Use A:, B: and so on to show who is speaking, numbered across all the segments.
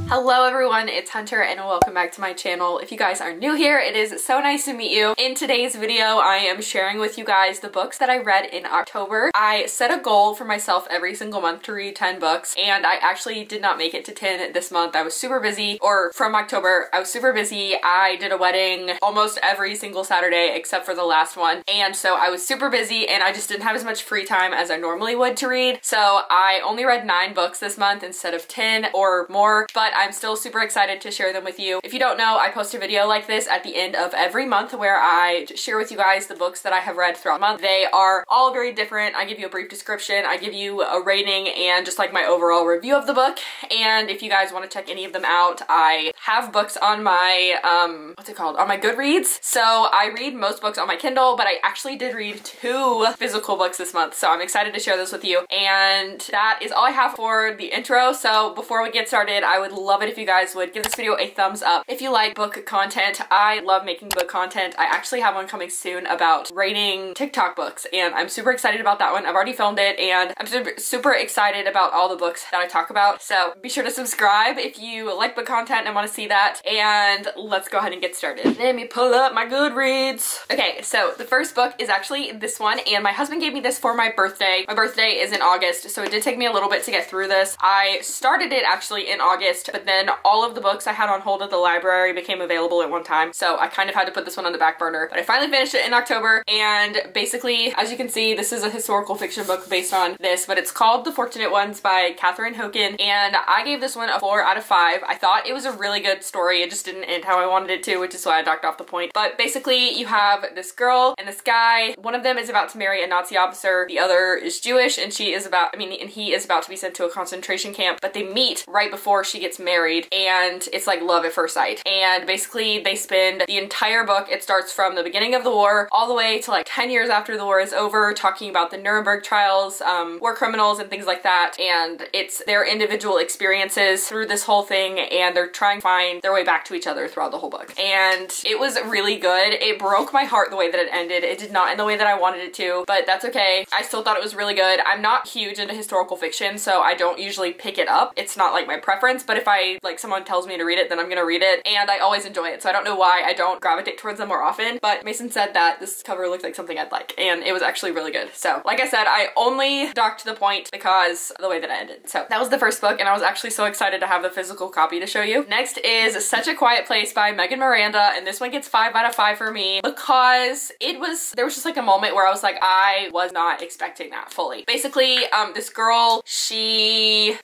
A: Hello everyone, it's Hunter and welcome back to my channel. If you guys are new here, it is so nice to meet you. In today's video, I am sharing with you guys the books that I read in October. I set a goal for myself every single month to read 10 books, and I actually did not make it to 10 this month. I was super busy, or from October, I was super busy. I did a wedding almost every single Saturday except for the last one, and so I was super busy and I just didn't have as much free time as I normally would to read. So I only read 9 books this month instead of 10 or more, but I'm still super excited to share them with you. If you don't know, I post a video like this at the end of every month where I share with you guys the books that I have read throughout the month. They are all very different. I give you a brief description, I give you a rating, and just like my overall review of the book. And if you guys want to check any of them out, I have books on my, what's it called? On my Goodreads. So I read most books on my Kindle, but I actually did read 2 physical books this month. So I'm excited to share those with you. And that is all I have for the intro. So before we get started, I would love it if you guys would give this video a thumbs up if you like book content. I love making book content. I actually have one coming soon about rating TikTok books, and I'm super excited about that one. I've already filmed it, and I'm super excited about all the books that I talk about. So be sure to subscribe if you like book content and want to see that, and let's go ahead and get started. Let me pull up my Goodreads. Okay, so the first book is actually this one, and my husband gave me this for my birthday. My birthday is in August, so it did take me a little bit to get through this. I started it actually in August, but then all of the books I had on hold at the library became available at one time, so I kind of had to put this one on the back burner. But I finally finished it in October, and basically, as you can see, this is a historical fiction book based on this, but it's called The Fortunate Ones by Catherine Hoken, and I gave this one a 4 out of 5. I thought it was a really good story. It just didn't end how I wanted it to, which is why I docked off the point. But basically, you have this girl and this guy. One of them is about to marry a Nazi officer. The other is Jewish, and she is about, and he is about to be sent to a concentration camp, but they meet right before she gets married, and it's like love at first sight. And basically they spend the entire book, it starts from the beginning of the war all the way to like 10 years after the war is over, talking about the Nuremberg trials, war criminals and things like that, and it's their individual experiences through this whole thing, and they're trying to find their way back to each other throughout the whole book. And it was really good. It broke my heart the way that it ended. It did not end the way that I wanted it to, but that's okay. I still thought it was really good. I'm not huge into historical fiction, so I don't usually pick it up. It's not like my preference, but if someone tells me to read it, then I'm gonna read it, and I always enjoy it, so I don't know why I don't gravitate towards them more often. But Mason said that this cover looked like something I'd like, and it was actually really good. So like I said, I only docked to the point because of the way that it ended. So that was the first book, and I was actually so excited to have the physical copy to show you. Next is Such a Quiet Place by Megan Miranda, and this one gets 5 out of 5 for me because there was just like a moment where I was like, I was not expecting that fully. Basically, this girl, she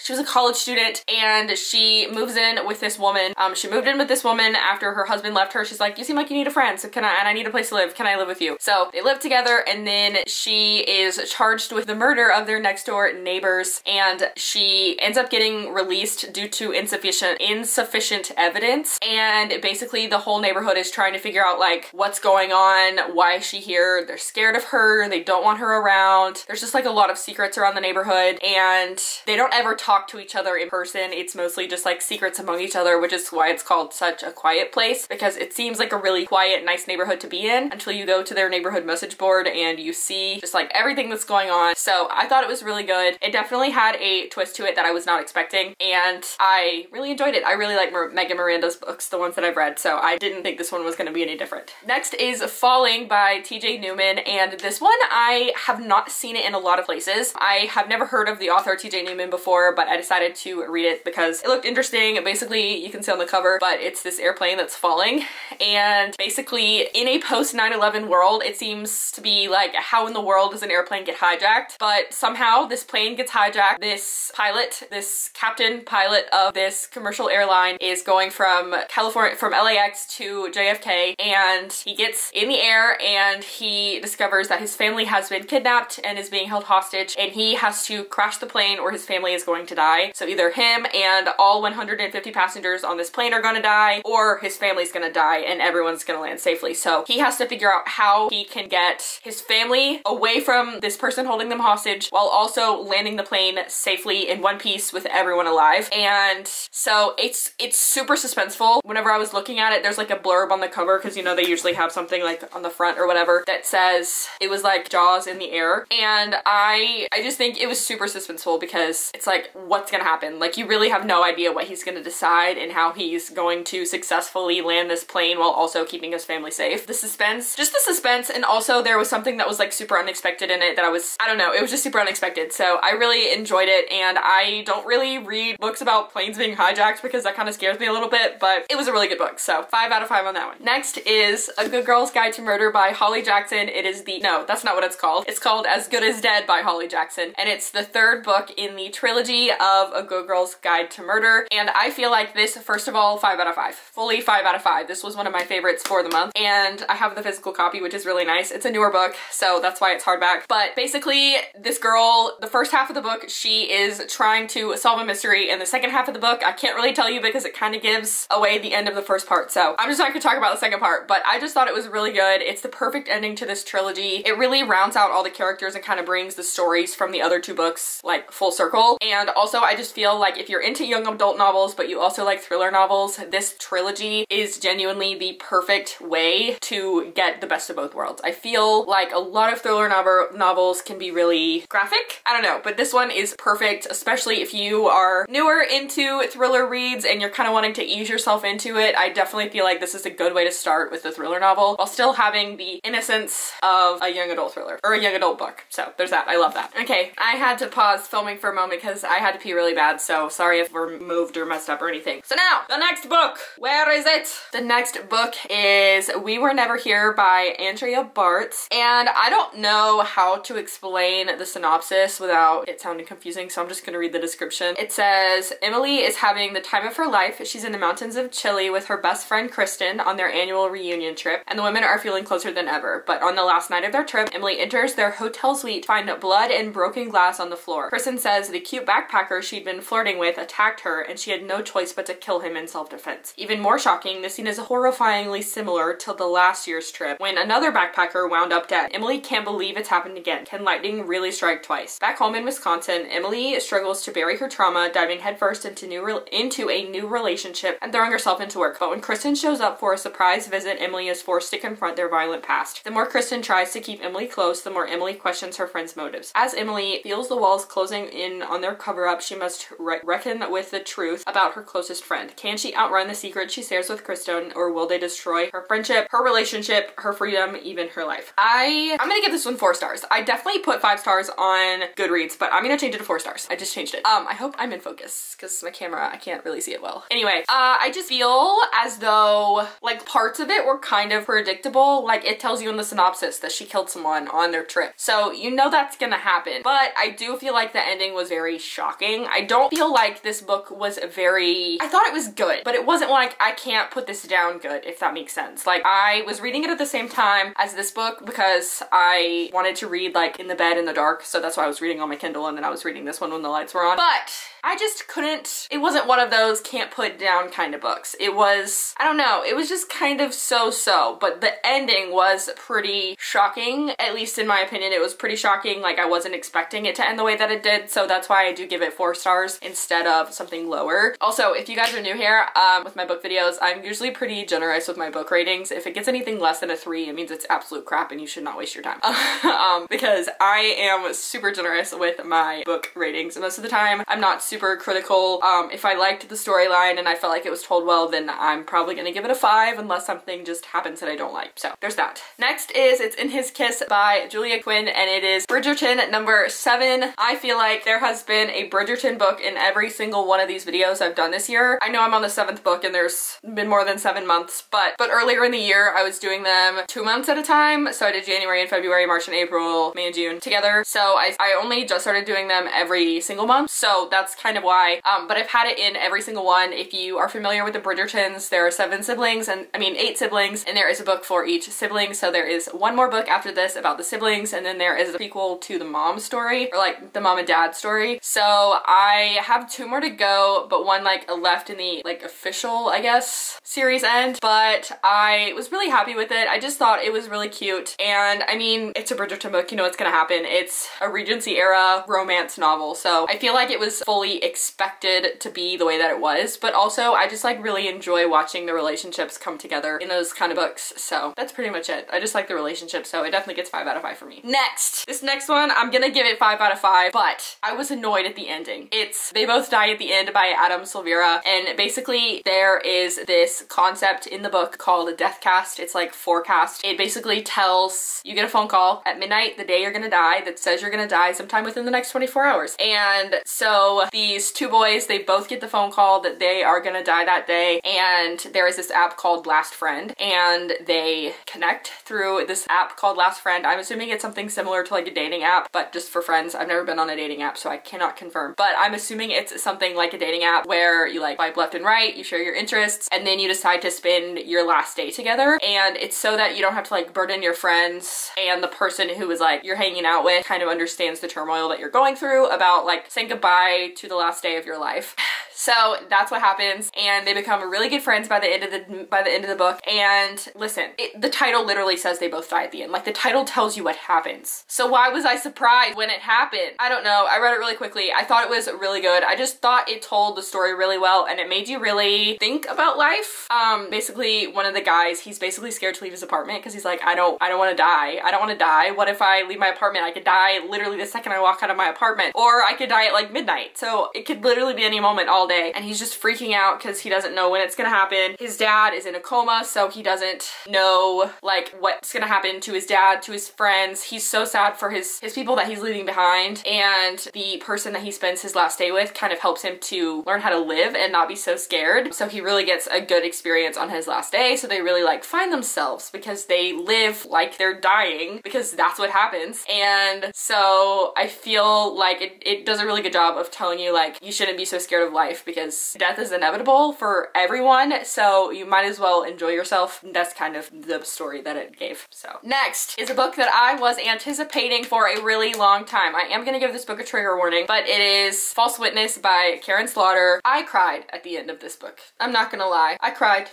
A: was a college student, and she moves in with this woman. She moved in with this woman after her husband left her. She's like, you seem like you need a friend, so I need a place to live. Can I live with you? So they live together, and then she is charged with the murder of their next door neighbors, and she ends up getting released due to insufficient evidence. And basically the whole neighborhood is trying to figure out like what's going on, why is she here? They're scared of her, they don't want her around. There's just like a lot of secrets around the neighborhood, and they don't ever talk to each other in person. It's mostly just like secrets among each other, which is why it's called Such a Quiet Place, because it seems like a really quiet, nice neighborhood to be in until you go to their neighborhood message board and you see just like everything that's going on. So I thought it was really good. It definitely had a twist to it that I was not expecting, and I really enjoyed it. I really like Megan Miranda's books, the ones that I've read, so I didn't think this one was going to be any different. Next is Falling by TJ Newman, and this one I have not seen it in a lot of places. I have never heard of the author TJ Newman before, but I decided to read it because it looked interesting. Basically, you can see on the cover, but it's this airplane that's falling, and basically in a post 9/11 world, it seems to be like, how in the world does an airplane get hijacked? But somehow this plane gets hijacked. This captain pilot of this commercial airline is going from LAX to JFK, and he gets in the air and he discovers that his family has been kidnapped and is being held hostage, and he has to crash the plane or his family is going to die. So either him and all 150 passengers on this plane are going to die, or his family's going to die and everyone's going to land safely. So he has to figure out how he can get his family away from this person holding them hostage while also landing the plane safely in one piece with everyone alive. And so it's super suspenseful. Whenever I was looking at it, there's like a blurb on the cover, because you know they usually have something like on the front or whatever that says it was like Jaws in the air, and I just think it was super suspenseful because it's like, what's gonna happen? Like, you really have no idea what he's gonna decide and how he's going to successfully land this plane while also keeping his family safe. The suspense, just the suspense, and also there was something that was like super unexpected in it that I don't know, it was just super unexpected. So I really enjoyed it, and I don't really read books about planes being hijacked because that kind of scares me a little bit, but it was a really good book, so 5 out of 5 on that one. Next is A Good Girl's Guide to Murder by Holly Jackson. It is the, no, that's not what it's called. It's called As Good as Dead by Holly Jackson, and it's the 3rd book in the trilogy of A Good Girl's Guide to Murder, and I feel like this, first of all, 5 out of 5. Fully 5 out of 5. This was one of my favorites for the month, and I have the physical copy, which is really nice. It's a newer book, so that's why it's hardback. But basically, this girl, the first half of the book, she is trying to solve a mystery, and the second half of the book, I can't really tell you because it kind of gives away the end of the first part, so I'm just not gonna talk about the second part, but I just thought it was really good. It's the perfect ending to this trilogy. It really rounds out all the characters and kind of brings the stories from the other 2 books like full circle. And also I just feel like if you're into young adult novels but you also like thriller novels, this trilogy is genuinely the perfect way to get the best of both worlds. I feel like a lot of thriller novels can be really graphic. I don't know, but this one is perfect, especially if you are newer into thriller reads and you're kind of wanting to ease yourself into it. I definitely feel like this is a good way to start with a thriller novel while still having the innocence of a young adult thriller or a young adult book. So there's that. I love that. Okay, I had to pause filming for a moment because I had to pee really bad, so sorry if we're moved or messed up or anything. So now, the next book. Where is it? The next book is We Were Never Here by Andrea Bartz, and I don't know how to explain the synopsis without it sounding confusing, so I'm just gonna read the description. It says, Emily is having the time of her life. She's in the mountains of Chile with her best friend Kristen on their annual reunion trip, and the women are feeling closer than ever. But on the last night of their trip, Emily enters their hotel suite to find blood and broken glass on the floor. Kristen says the cute backpacker she'd been flirting with attacked her, and she had no choice but to kill him in self-defense. Even more shocking, the scene is horrifyingly similar to the last year's trip when another backpacker wound up dead. Emily can't believe it's happened again. Can lightning really strike twice? Back home in Wisconsin, Emily struggles to bury her trauma, diving headfirst into a new relationship and throwing herself into work. But when Kristen shows up for a surprise visit, Emily is forced to confront their violent past. The more Kristen tries to keep Emily close, the more Emily questions her friend's motives. As Emily feels the walls closing in on their cover-up, she must reckon with the truth about her closest friend. Can she outrun the secret she shares with Kristen, or will they destroy her friendship, her relationship, her freedom, even her life? I'm gonna give this one 4 stars. I definitely put 5 stars on Goodreads, but I'm gonna change it to 4 stars. I just changed it. I hope I'm in focus because my camera, I can't really see it well. Anyway, I just feel as though like parts of it were kind of predictable. Like it tells you in the synopsis that she killed someone on their trip, so you know that's gonna happen. But I do feel like the ending was very shocking. I don't feel like this book was I thought it was good, but it wasn't like I can't put this down good, if that makes sense. Like I was reading it at the same time as this book because I wanted to read like in the bed in the dark, so that's why I was reading on my Kindle, and then I was reading this one when the lights were on. But I just couldn't, it wasn't one of those can't put down kind of books. It was, I don't know, it was just kind of so-so, but the ending was pretty shocking. At least in my opinion, it was pretty shocking. Like I wasn't expecting it to end the way that it did, so that's why I do give it 4 stars instead of something lower. Also, if you guys are new here with my book videos, I'm usually pretty generous with my book ratings. If it gets anything less than a 3, it means it's absolute crap and you should not waste your time. Because I am super generous with my book ratings. Most of the time, I'm not super critical. If I liked the storyline and I felt like it was told well, then I'm probably gonna give it a 5 unless something just happens that I don't like. So there's that. Next is It's in His Kiss by Julia Quinn, and it is Bridgerton number 7. I feel like there has been a Bridgerton book in every single one of these videos I've done this year. I know I'm on the 7th book and there's been more than 7 months, but earlier in the year I was doing them 2 months at a time. So I did January and February, March and April, May and June together. So I only just started doing them every single month. So that's kind of why, but I've had it in every single one. If you are familiar with the Bridgertons, there are 7 siblings, and I mean 8 siblings, and there is a book for each sibling. So there is one more book after this about the siblings, and then there is a prequel to the mom story, or like the mom and dad story. So I have 2 more to go, but one like left in the like official, I guess, series end, but I was really happy with it. I just thought it was really cute, and I mean, it's a Bridgerton book, you know what's gonna happen. It's a Regency era romance novel, so I feel like it was fully expected to be the way that it was, but also I just like really enjoy watching the relationships come together in those kind of books. So that's pretty much it. I just like the relationship, so it definitely gets 5 out of 5 for me. Next, this next one, I'm gonna give it 5 out of 5, but I was annoyed at the ending. They both both die at the end by Adam Silvera. And basically there is this concept in the book called a death cast. It's like forecast. It basically tells, you get a phone call at midnight the day you're gonna die that says you're gonna die sometime within the next 24 hours. And so these two boys, they both get the phone call that they are gonna die that day, and there is this app called Last Friend, and they connect through this app called Last Friend. I'm assuming it's something similar to like a dating app, but just for friends. I've never been on a dating app, so I cannot confirm, but I'm assuming it's something like a dating app where you like swipe left and right, you share your interests, and then you decide to spend your last day together. And it's so that you don't have to like burden your friends, and the person who is like you're hanging out with kind of understands the turmoil that you're going through about like saying goodbye to the last day of your life. So that's what happens, and they become really good friends by the end of the book. And listen, the title literally says they both die at the end. Like, the title tells you what happens. So why was I surprised when it happened? I don't know. I read it really quickly. I thought it was really good. I just thought it told the story really well, and it made you really think about life. Basically, one of the guys, he's basically scared to leave his apartment because he's like, I don't want to die. I don't want to die. What if I leave my apartment? I could die literally the second I walk out of my apartment, or I could die at like midnight. So it could literally be any moment all day, and he's just freaking out because he doesn't know when it's gonna happen. His dad is in a coma, so he doesn't know like what's gonna happen to his dad, to his friends. He's so sad for his people that he's leaving behind, and the person that he spends his last day with kind of helps him to learn how to live and not be so scared. So he really gets a good experience on his last day, so they really like find themselves because they live like they're dying, because that's what happens. And so I feel like it does a really good job of telling you like you shouldn't be so scared of life, because death is inevitable for everyone, so you might as well enjoy yourself. That's kind of the story that it gave. So next is a book that I was anticipating for a really long time. I am gonna give this book a trigger warning, but it is False Witness by Karen Slaughter. I cried at the end of this book. I'm not gonna lie. I cried.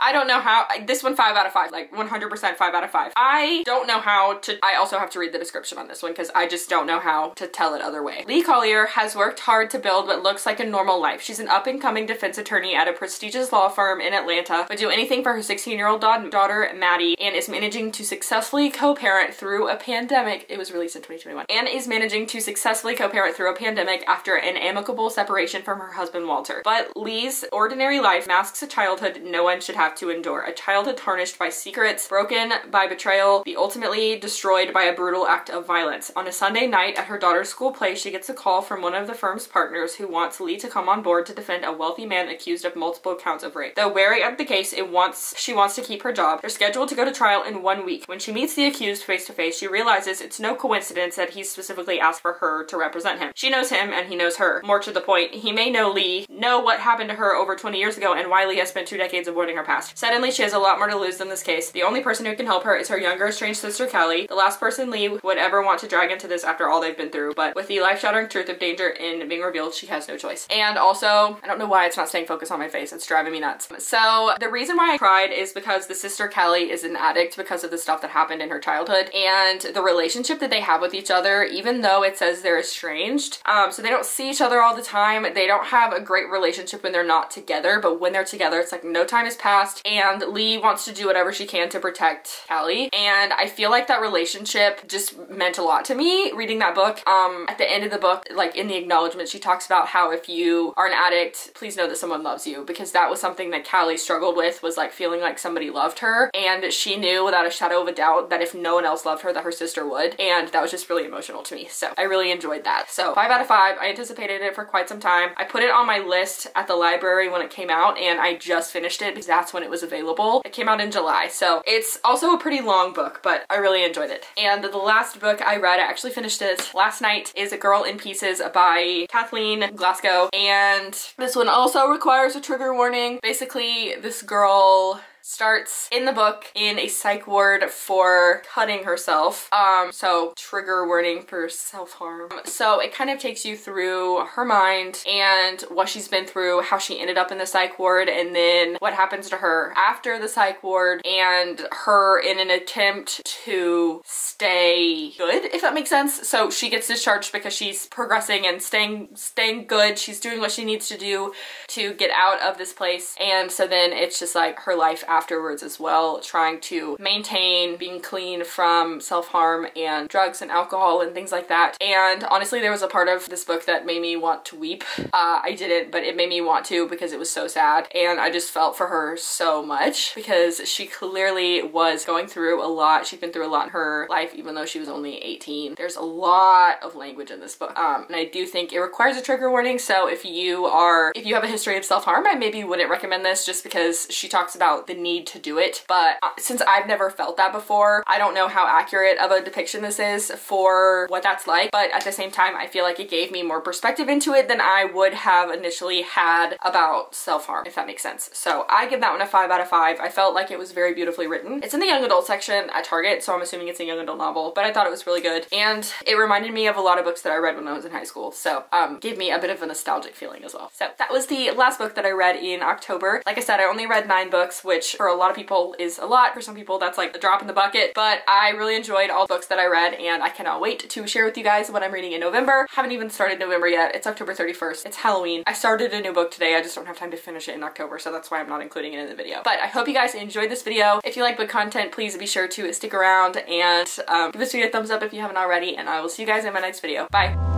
A: I don't know how. This one 5 out of 5, like 100% 5 out of 5. I don't know how to, I also have to read the description on this one because I just don't know how to tell it other way. Lee Collier has worked hard to build what looks like a normal life. She's an up-and-coming defense attorney at a prestigious law firm in Atlanta, would do anything for her 16-year-old daughter, Maddie, and is managing to successfully co-parent through a pandemic. It was released in 2021. And is managing to successfully co-parent through a pandemic after an amicable separation from her husband, Walter. But Lee's ordinary life masks a childhood no one should have to endure. A childhood tarnished by secrets, broken by betrayal, be ultimately destroyed by a brutal act of violence. On a Sunday night at her daughter's school play, she gets a call from one of the firm's partners who wants Lee to come on board to defend a wealthy man accused of multiple counts of rape. Though wary of the case, she wants to keep her job. They're scheduled to go to trial in 1 week. When she meets the accused face to face, she realizes it's no coincidence that he's specifically asked for her to represent him. She knows him and he knows her. More to the point, he may know Lee, know what happened to her over 20 years ago, and why Lee has spent 2 decades avoiding her past. Suddenly, she has a lot more to lose than this case. The only person who can help her is her younger estranged sister, Kelly, the last person Lee would ever want to drag into this after all they've been through. But with the life-shattering truth of danger in being revealed, she has no choice. And also, I don't know why it's not staying focused on my face. It's driving me nuts. So the reason why I cried is because the sister Kelly is an addict because of the stuff that happened in her childhood, and the relationship that they have with each other, even though it says they're estranged, so they don't see each other all the time. They don't have a great relationship when they're not together, but when they're together, it's like no time has passed, and Lee wants to do whatever she can to protect Kelly. And I feel like that relationship just meant a lot to me reading that book. At the end of the book, like in the acknowledgement, she talks about how if you are an addict, please know that someone loves you, because that was something that Callie struggled with, was like feeling like somebody loved her, and she knew without a shadow of a doubt that if no one else loved her, that her sister would, and that was just really emotional to me. So I really enjoyed that. So 5 out of 5. I anticipated it for quite some time. I put it on my list at the library when it came out, and I just finished it because that's when it was available. It came out in July, so it's also a pretty long book, but I really enjoyed it. And the last book I read, I actually finished it last night, is A Girl in Pieces by Kathleen Glasgow, and this one also requires a trigger warning. Basically, this girl starts in the book in a psych ward for cutting herself. So trigger warning for self-harm. So it kind of takes you through her mind and what she's been through, how she ended up in the psych ward, and then what happens to her after the psych ward, and her in an attempt to stay good, if that makes sense. So she gets discharged because she's progressing and staying good. She's doing what she needs to do to get out of this place. And so then it's just like her life afterwards as well, trying to maintain being clean from self-harm and drugs and alcohol and things like that. And honestly, there was a part of this book that made me want to weep. I didn't, but it made me want to because it was so sad, and I just felt for her so much because she clearly was going through a lot. She's been through a lot in her life, even though she was only 18. There's a lot of language in this book, and I do think it requires a trigger warning, so if you have a history of self-harm, I maybe wouldn't recommend this just because she talks about the need to do it. But since I've never felt that before, I don't know how accurate of a depiction this is for what that's like, but at the same time, I feel like it gave me more perspective into it than I would have initially had about self-harm, if that makes sense. So I give that one a 5 out of 5. I felt like it was very beautifully written. It's in the young adult section at Target, so I'm assuming it's a young adult novel, but I thought it was really good, and it reminded me of a lot of books that I read when I was in high school, so gave me a bit of a nostalgic feeling as well. So that was the last book that I read in October. Like I said, I only read 9 books, which for a lot of people is a lot. For some people, that's like a drop in the bucket, but I really enjoyed all the books that I read, and I cannot wait to share with you guys what I'm reading in November. Haven't even started November yet. It's October 31st. It's Halloween. I started a new book today. I just don't have time to finish it in October, so that's why I'm not including it in the video. But I hope you guys enjoyed this video. If you like book content, please be sure to stick around and give this video a thumbs up if you haven't already, and I will see you guys in my next video. Bye!